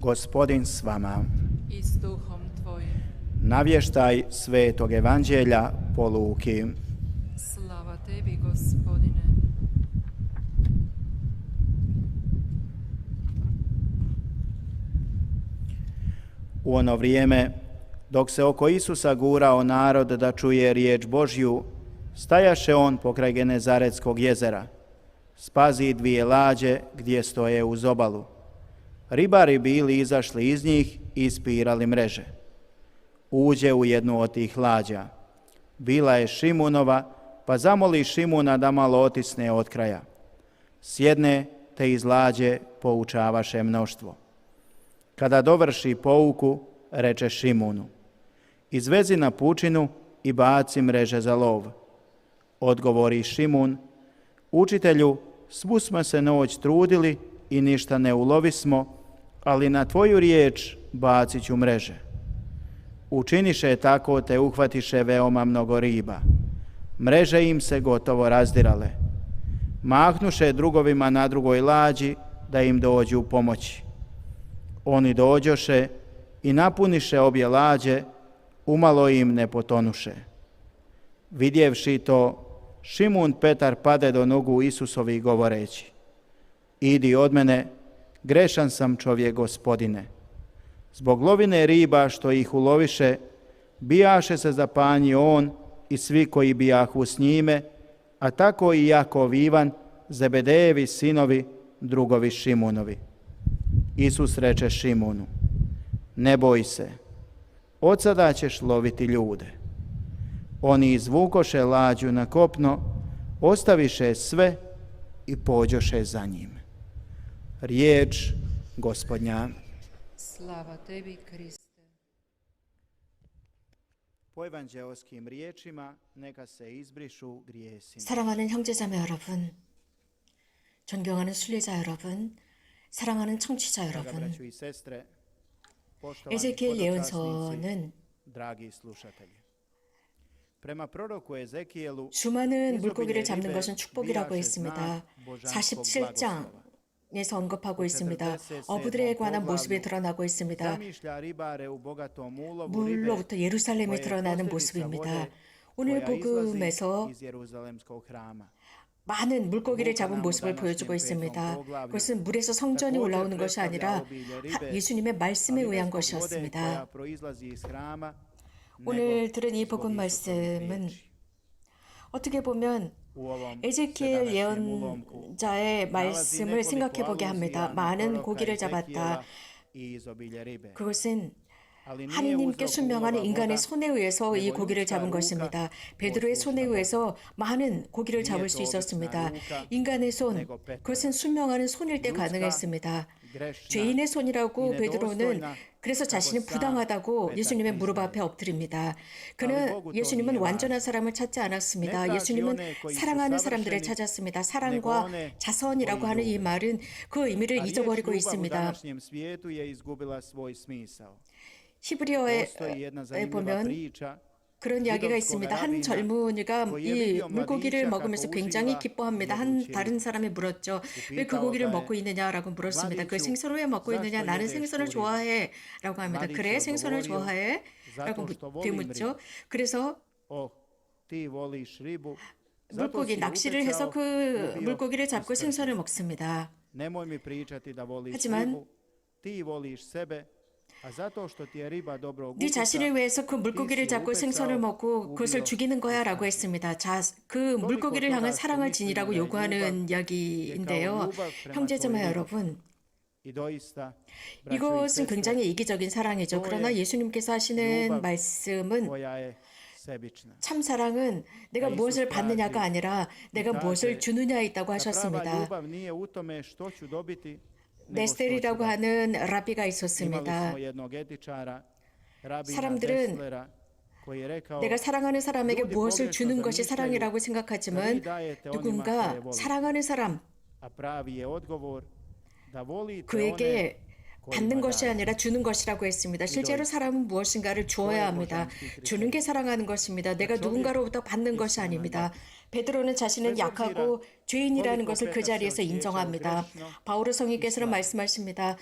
Gospodin s vama. I s duhom tvojim. Navještaj Svetog Evanđelja po Luki. Slava tebi, Gospodine. U ono vrijeme, dok se oko Isusa gurao narod da čuje riječ Božju, stajaše on pokraj Genezaretskog jezera. Spazi dvije lađe gdje stoje uz obalu. Ribari bili izašli iz njih i ispirali mreže. Uđe u jednu od tih lađa. Bila je Šimunova, pa zamoli Šimuna da malo otisne od kraja. Sjedne, te iz lađe poučavaše mnoštvo. Kada dovrši pouku, reče Šimunu: izvezi na pučinu i baci mreže za lov. Odgovori Šimun: učitelju, svu smo se noć trudili i ništa ne ulovismo, ali na tvoju riječ bacit ću mreže. Učiniše tako, te uhvatiše veoma mnogo riba. Mreže im se gotovo razdirale. Mahnuše drugovima na drugoj lađi da im dođu pomoći. Oni dođoše i napuniše obje lađe, umalo im ne potonuše. Vidjevši to, Šimun Petar pade do nogu Isusovi govoreći: idi od mene, grešan sam čovjek, Gospodine. Zbog lovine riba što ih uloviše, bijaše se zapanjio on i svi koji bijahu s njime, a tako i Jakov i Ivan, Zebedejevi sinovi, drugovi Šimunovi. Isus reče Šimunu: ne boj se, od sada ćeš loviti ljude. Oni izvukoše lađu na kopno, ostaviše sve i pođoše za njim. Riječ Gospodnja. Slava tebi, Kriste. Po evanđeoskim riječima neka se izbrišu grijesi. 사랑하는 형제자매 여러분, 존경하는 순례자 여러분, 사랑하는 청취자 여러분, Braćo i sestre, poštovani 에zeki엘 podopasnici, 예언서는 dragi slušatelji. Prema proroku Ezekijelu, 수많은 물고기를 잡는 것은 축복이라고 했습니다. 47장에서 언급하고 있습니다. 어부들에 관한 모습이 드러나고 있습니다. 물로부터 예루살렘이 드러나는 모습입니다. 오늘 복음에서 많은 물고기를 잡은 모습을 보여주고 있습니다. 그것은 물에서 성전이 올라오는 것이 아니라 예수님의 말씀에 의한 것이었습니다. 오늘 들은 이 복음 말씀은 어떻게 보면 에zeki엘 예언자의 말씀을 생각해 보게 합니다. 많은 고기를 잡았다. 그것은 하느님께 순명하는 인간의 손에 의해서 이 고기를 잡은 것입니다. 베드로의 손에 의해서 많은 고기를 잡을 수 있었습니다. 인간의 손, 그것은 순명하는 손일 때 가능했습니다. 죄인의 손이라고 베드로는 그래서 자신이 부당하다고 예수님의 무릎 앞에 엎드립니다. 그는 예수님은 완전한 사람을 찾지 않았습니다. 예수님은 사랑하는 사람들을 찾았습니다. 사랑과 자선이라고 하는 이 말은 그 의미를 잊어버리고 있습니다. 히브리어에 보면 그런 이야기가 있습니다. 한 젊은이가 이 물고기를 먹으면서 굉장히 기뻐합니다. 다른 사람이 물었죠. 왜 그 고기를 먹고 있느냐라고 물었습니다. 그 생선을 왜 먹고 있느냐? 나는 생선을 좋아해 라고 합니다. 그래? 생선을 좋아해? 라고 되묻죠. 그래서 낚시를 해서 그 물고기를 잡고 생선을 먹습니다. 하지만 네 자신을 위해서 그 물고기를 잡고 생선을 먹고 그것을 죽이는 거야 라고 했습니다. 그 물고기를 향한 사랑을 지니라고 요구하는 이야기인데요. 형제자매 여러분, 이것은 굉장히 이기적인 사랑이죠. 그러나 예수님께서 하시는 말씀은 참 사랑은 내가 무엇을 받느냐가 아니라 내가 무엇을 주느냐에 있다고 하셨습니다. 네스텔이라고 하는 라비가 있었습니다. 사람들은 내가 사랑하는 사람에게 무엇을 주는 것이 사랑이라고 생각하지만 누군가 사랑하는 사람, 그에게 받는 것이 아니라 주는 것이라고 했습니다. 실제로 사람은 무엇인가를 주어야 합니다. 주는 게 사랑하는 것입니다. 내가 누군가로부터 받는 것이 아닙니다. 베드로는 자신은 약하고 죄인이라는 것을 그 자리에서 인정합니다. 바오로 성인께서는 말씀하십니다.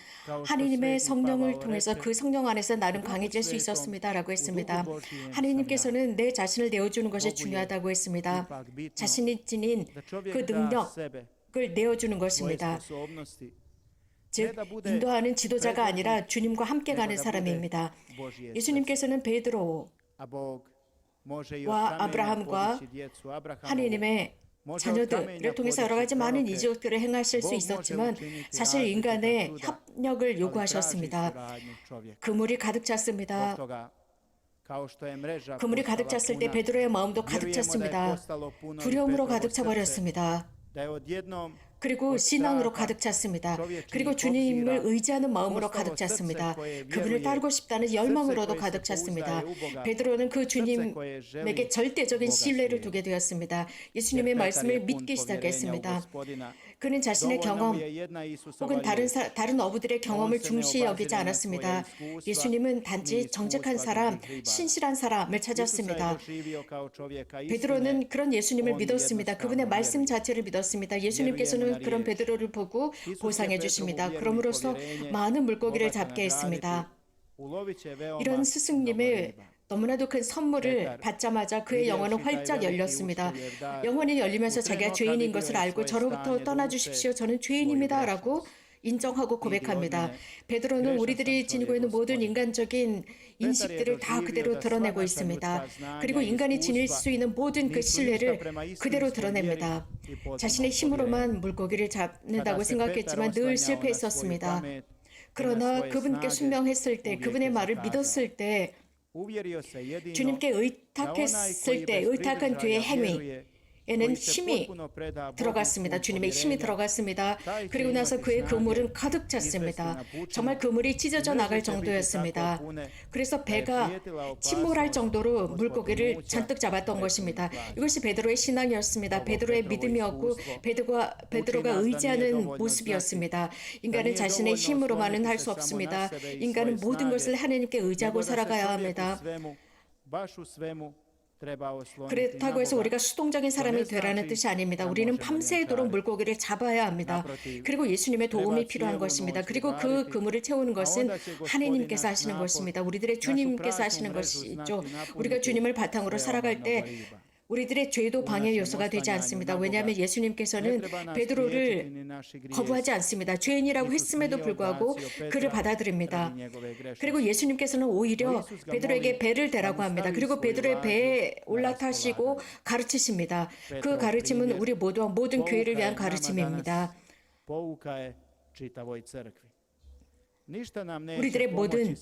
하느님의 성령을 통해서 그 성령 안에서 나는 강해질 수 있었습니다. 라고 했습니다. 하느님께서는 내 자신을 내어주는 것이 중요하다고 했습니다. 자신이 지닌 그 능력을 내어주는 것입니다. 즉 인도하는 지도자가 아니라 주님과 함께 가는 사람입니다. 예수님께서는 베드로와 아브라함과 하느님의 자녀들을 통해서 여러 가지 많은 이적들을 행하실 수 있었지만 사실 인간의 협력을 요구하셨습니다. 그물이 가득 찼습니다. 그물이 가득 찼을 때 베드로의 마음도 가득 찼습니다. 두려움으로 가득 차버렸습니다. 그리고 신앙으로 가득 찼습니다. 그리고 주님을 의지하는 마음으로 가득 찼습니다. 그분을 따르고 싶다는 열망으로도 가득 찼습니다. 베드로는 그 주님에게 절대적인 신뢰를 두게 되었습니다. 예수님의 말씀을 믿기 시작했습니다. 그는 자신의 경험 혹은 다른 어부들의 경험을 중시 여기지 않았습니다. 예수님은 단지 정직한 사람, 신실한 사람을 찾았습니다. 베드로는 그런 예수님을 믿었습니다. 그분의 말씀 자체를 믿었습니다. 예수님께서는 그런 베드로를 보고 보상해 주십니다. 그럼으로써 많은 물고기를 잡게 했습니다. 이런 스승님의 너무나도 큰 선물을 받자마자 그의 영혼은 활짝 열렸습니다. 영혼이 열리면서 자기가 죄인인 것을 알고 저로부터 떠나주십시오. 저는 죄인입니다. 라고 인정하고 고백합니다. 베드로는 우리들이 지니고 있는 모든 인간적인 인식들을 다 그대로 드러내고 있습니다. 그리고 인간이 지닐 수 있는 모든 그 신뢰를 그대로 드러냅니다. 자신의 힘으로만 물고기를 잡는다고 생각했지만 늘 실패했었습니다. 그러나 그분께 순명했을 때, 그분의 말을 믿었을 때, 주님께 의탁했을 때, 의탁한 뒤의 행위에는 힘이 들어갔습니다. 주님의 힘이 들어갔습니다. 그리고 나서 그의 그물은 가득 찼습니다. 정말 그물이 찢어져 나갈 정도였습니다. 그래서 배가 침몰할 정도로 물고기를 잔뜩 잡았던 것입니다. 이것이 베드로의 신앙이었습니다. 베드로의 믿음이었고 베드로가 의지하는 모습이었습니다. 인간은 자신의 힘으로만은 할 수 없습니다. 인간은 모든 것을 하나님께 의지하고 살아가야 합니다. 그렇다고 해서 우리가 수동적인 사람이 되라는 뜻이 아닙니다. 우리는 밤새도록 물고기를 잡아야 합니다. 그리고 예수님의 도움이 필요한 것입니다. 그리고 그 그물을 채우는 것은 하느님께서 하시는 것입니다. 우리들의 주님께서 하시는 것이죠. 우리가 주님을 바탕으로 살아갈 때 우리들의 죄도 방해 요소가 되지 않습니다. 왜냐하면 예수님께서는 베드로를 거부하지 않습니다. 죄인이라고 했음에도 불구하고 그를 받아들입니다. 그리고 예수님께서는 오히려 베드로에게 배를 대라고 합니다. 그리고 베드로의 배에 올라타시고 가르치십니다. 그 가르침은 우리 모두와 모든 교회를 위한 가르침입니다. 우리들의 모든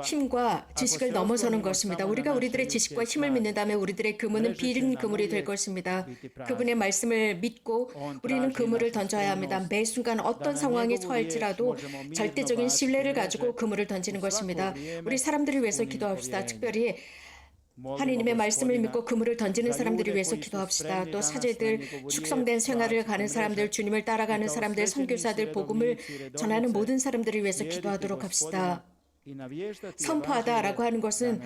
힘과 지식을 넘어서는 것입니다. 우리가 우리들의 지식과 힘을 믿는다면 우리들의 그물은 빈 그물이 될 것입니다. 그분의 말씀을 믿고 우리는 그물을 던져야 합니다. 매 순간 어떤 상황에 처할지라도 절대적인 신뢰를 가지고 그물을 던지는 것입니다. 우리 사람들을 위해서 기도합시다. 특별히 하느님의 말씀을 믿고 그물을 던지는 사람들을 위해서 기도합시다. 또 사제들, 축성된 생활을 가는 사람들, 주님을 따라가는 사람들, 선교사들, 복음을 전하는 모든 사람들을 위해서 기도하도록 합시다. 선포하다라고 하는 것은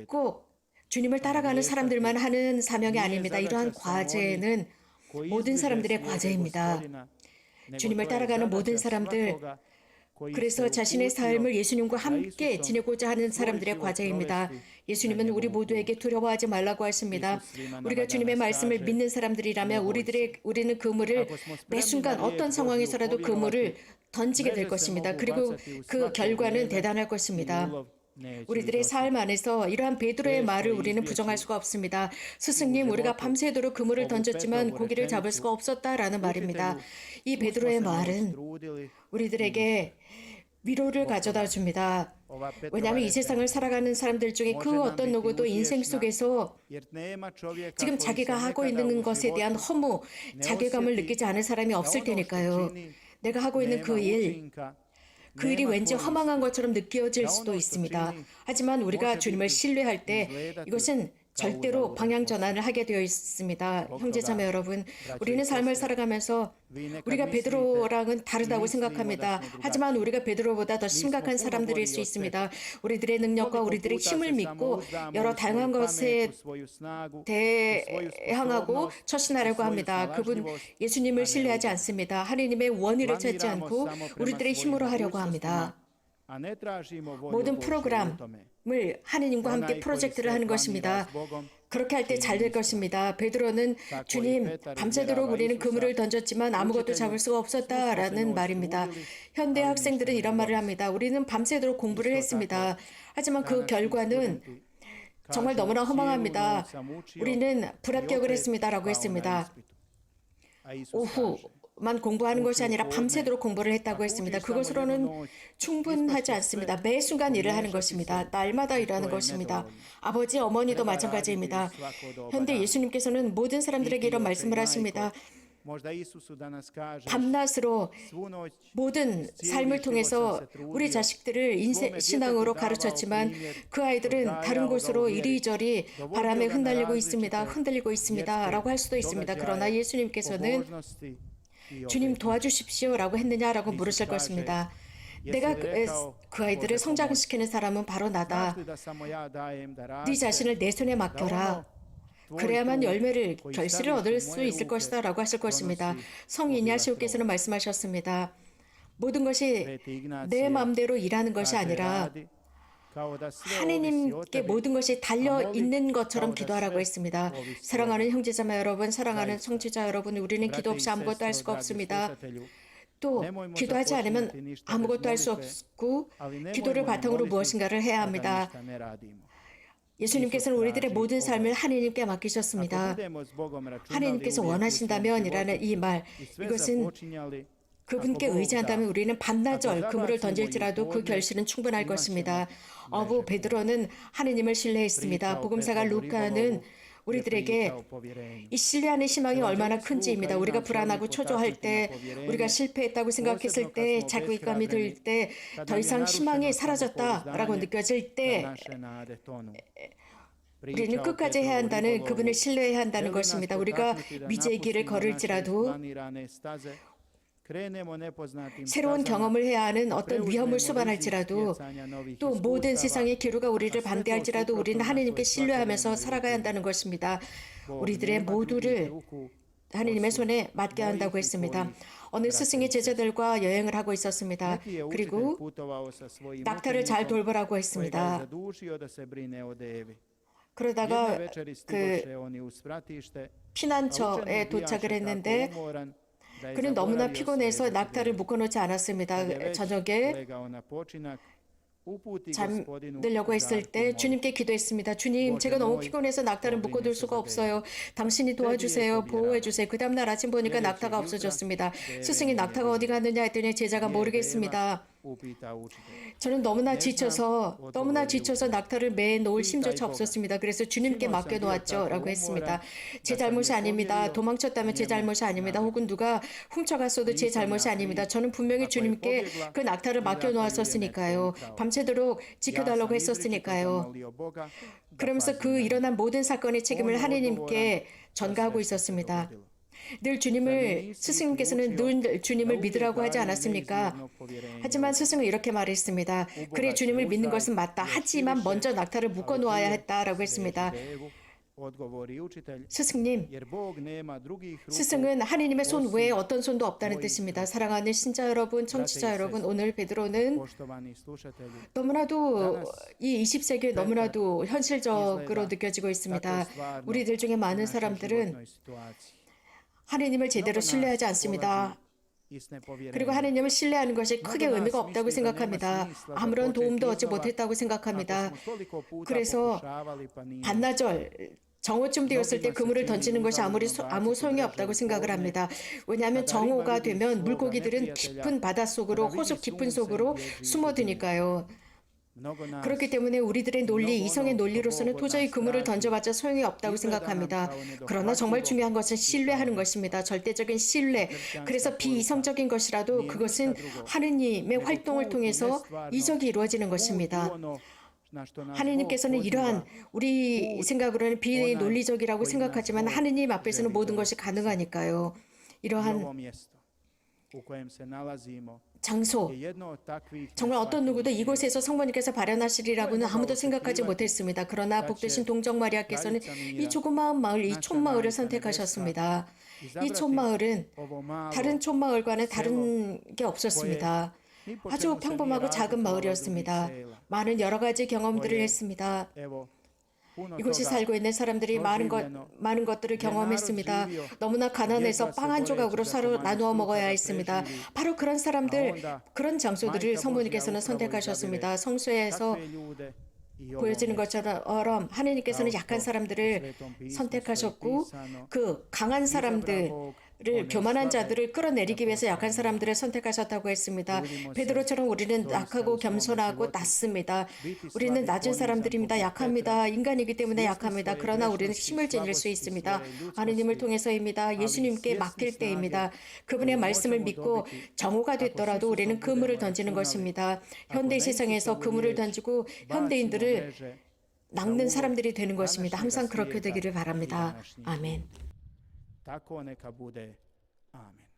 꼭 주님을 따라가는 사람들만 하는 사명이 아닙니다. 이러한 과제는 모든 사람들의 과제입니다. 주님을 따라가는 모든 사람들, 그래서 자신의 삶을 예수님과 함께 지내고자 하는 사람들의 과제입니다. 예수님은 우리 모두에게 두려워하지 말라고 하십니다. 우리가 주님의 말씀을 믿는 사람들이라면 우리는 그물을 매 순간 어떤 상황에서라도 그물을 던지게 될 것입니다. 그리고 그 결과는 대단할 것입니다. 우리들의 삶 안에서 이러한 베드로의 말을 우리는 부정할 수가 없습니다. 스승님, 우리가 밤새도록 그물을 던졌지만 고기를 잡을 수가 없었다라는 말입니다. 이 베드로의 말은 우리들에게 위로를 가져다 줍니다. 왜냐하면 이 세상을 살아가는 사람들 중에 그 어떤 누구도 인생 속에서 지금 자기가 하고 있는 것에 대한 허무, 자괴감을 느끼지 않을 사람이 없을 테니까요. 내가 하고 있는 그 일이 왠지 허망한 것처럼 느껴질 수도 있습니다. 하지만 우리가 주님을 신뢰할 때 이것은 절대로 방향 전환을 하게 되어 있습니다. 형제자매 여러분, 우리는 삶을 살아가면서 우리가 베드로랑은 다르다고 생각합니다. 하지만 우리가 베드로보다 더 심각한 사람들일 수 있습니다. 우리들의 능력과 우리들의 힘을 믿고 여러 다양한 것에 대항하고 처신하려고 합니다. 그분 예수님을 신뢰하지 않습니다. 하느님의 원의를 찾지 않고 우리들의 힘으로 하려고 합니다. 모든 프로그램을 하느님과 함께 프로젝트를 하는 것입니다. 그렇게 할 때 잘 될 것입니다. 베드로는 주님, 밤새도록 우리는 그물을 던졌지만 아무것도 잡을 수가 없었다라는 말입니다. 현대 학생들은 이런 말을 합니다. 우리는 밤새도록 공부를 했습니다. 하지만 그 결과는 정말 너무나 허망합니다. 우리는 불합격을 했습니다라고 했습니다. 오후만 공부하는 것이 아니라 밤새도록 공부를 했다고 했습니다. 그것으로는 충분하지 않습니다. 매 순간 일을 하는 것입니다. 날마다 일하는 것입니다. 아버지, 어머니도 마찬가지입니다. 현대 예수님께서는 모든 사람들에게 이런 말씀을 하십니다. 밤낮으로 모든 삶을 통해서 우리 자식들을 신앙으로 가르쳤지만 그 아이들은 다른 곳으로 이리저리 바람에 흩날리고 있습니다 라고 할 수도 있습니다. 그러나 예수님께서는 주님 도와주십시오 라고 했느냐라고 물으실 것입니다. 내가 그 아이들을 성장시키는 사람은 바로 나다. 네 자신을 내 손에 맡겨라. 그래야만 열매를 결실을 얻을 수 있을 것이다 라고 하실 것입니다. 성인 이냐시오께서는 말씀하셨습니다. 모든 것이 내 마음대로 일하는 것이 아니라 하느님께 모든 것이 달려있는 것처럼 기도하라고 했습니다. 사랑하는 형제자매 여러분, 사랑하는 청취자 여러분, 우리는 기도 없이 아무것도 할 수가 없습니다. 또 기도하지 않으면 아무것도 할 수 없고 기도를 바탕으로 무엇인가를 해야 합니다. 예수님께서는 우리들의 모든 삶을 하느님께 맡기셨습니다. 하느님께서 원하신다면 이라는 이 말, 이것은 그분께 의지한다면 우리는 반나절 그물을 던질지라도 그 결실은 충분할 것입니다. 어부 베드로는 하느님을 신뢰했습니다. 복음사가 루카는 우리들에게 이 신뢰하는 희망이 얼마나 큰지입니다. 우리가 불안하고 초조할 때, 우리가 실패했다고 생각했을 때, 자괴감이 들 때, 더 이상 희망이 사라졌다라고 느껴질 때 우리는 끝까지 해야 한다는, 그분을 신뢰해야 한다는 것입니다. 우리가 미제의 길을 걸을지라도 새로운 경험을 해야 하는 어떤 위험을 수반할지라도 또 모든 세상의 기류가 우리를 반대할지라도 우리는 하느님께 신뢰하면서 살아가야 한다는 것입니다. 우리들의 모두를 하느님의 손에 맡겨야 한다고 했습니다. 어느 스승이 제자들과 여행을 하고 있었습니다. 그리고 낙타를 잘 돌보라고 했습니다. 그러다가 피난처에 도착을 했는데 그는 너무나 피곤해서 낙타를 묶어놓지 않았습니다. 저녁에 잠들려고 했을 때 주님께 기도했습니다. 주님, 제가 너무 피곤해서 낙타를 묶어둘 수가 없어요. 당신이 도와주세요. 보호해주세요. 그 다음날 아침 보니까 낙타가 없어졌습니다. 스승이 낙타가 어디 갔느냐 했더니 제자가 모르겠습니다. 저는 너무나 지쳐서 낙타를 매놓을 힘조차 없었습니다. 그래서 주님께 맡겨놓았죠 라고 했습니다. 제 잘못이 아닙니다. 도망쳤다면 제 잘못이 아닙니다. 혹은 누가 훔쳐갔어도 제 잘못이 아닙니다. 저는 분명히 주님께 그 낙타를 맡겨놓았었으니까요. 밤새도록 지켜달라고 했었으니까요. 그러면서 그 일어난 모든 사건의 책임을 하느님께 전가하고 있었습니다. 늘 스승님께서는 늘 주님을 믿으라고 하지 않았습니까? 하지만 스승은 이렇게 말했습니다. 그래, 주님을 믿는 것은 맞다. 하지만 먼저 낙타를 묶어 놓아야 했다라고 했습니다. 스승은 하느님의 손 외에 어떤 손도 없다는 뜻입니다. 사랑하는 신자 여러분, 청취자 여러분, 오늘 베드로는 너무나도 이 20세기에 너무나도 현실적으로 느껴지고 있습니다. 우리들 중에 많은 사람들은 하느님을 제대로 신뢰하지 않습니다. 그리고 하느님을 신뢰하는 것이 크게 의미가 없다고 생각합니다. 아무런 도움도 얻지 못했다고 생각합니다. 그래서 반나절 정오쯤 되었을 때 그물을 던지는 것이 아무 소용이 없다고 생각을 합니다. 왜냐하면 정오가 되면 물고기들은 깊은 바닷속으로, 호수 깊은 속으로 숨어드니까요. 그렇기 때문에 우리들의 논리, 이성의 논리로서는 도저히 그물을 던져봤자 소용이 없다고 생각합니다. 그러나 정말 중요한 것은 신뢰하는 것입니다. 절대적인 신뢰. 그래서 비이성적인 것이라도 그것은 하느님의 활동을 통해서 이적이 이루어지는 것입니다. 하느님께서는 이러한 우리 생각으로는 비논리적이라고 생각하지만 하느님 앞에서는 모든 것이 가능하니까요. 이러한 장소, 정말 어떤 누구도 이곳에서 성모님께서 발현하시리라고는 아무도 생각하지 못했습니다. 그러나 복되신 동정 마리아께서는 이 조그마한 마을, 이 촌마을을 선택하셨습니다. 이 촌마을은 다른 촌마을과는 다른 게 없었습니다. 아주 평범하고 작은 마을이었습니다. 많은 여러 가지 경험들을 했습니다. 이곳에 살고 있는 사람들이 많은 것들을 경험했습니다. 너무나 가난해서 빵 한 조각으로 서로 나누어 먹어야 했습니다. 바로 그런 사람들, 그런 장소들을 성모님께서는 선택하셨습니다. 성서에서 보여지는 것처럼 하느님께서는 약한 사람들을 선택하셨고 그 강한 사람들을 교만한 자들을 끌어내리기 위해서 약한 사람들을 선택하셨다고 했습니다. 베드로처럼 우리는 약하고 겸손하고 낮습니다. 우리는 낮은 사람들입니다. 약합니다. 인간이기 때문에 약합니다. 그러나 우리는 힘을 지닐 수 있습니다. 하느님을 통해서입니다. 예수님께 맡길 때입니다. 그분의 말씀을 믿고 정오가 됐더라도 우리는 그물을 던지는 것입니다. 현대 세상에서 그물을 던지고 현대인들을 낚는 사람들이 되는 것입니다. 항상 그렇게 되기를 바랍니다. 아멘. Tako neka bude. Amen.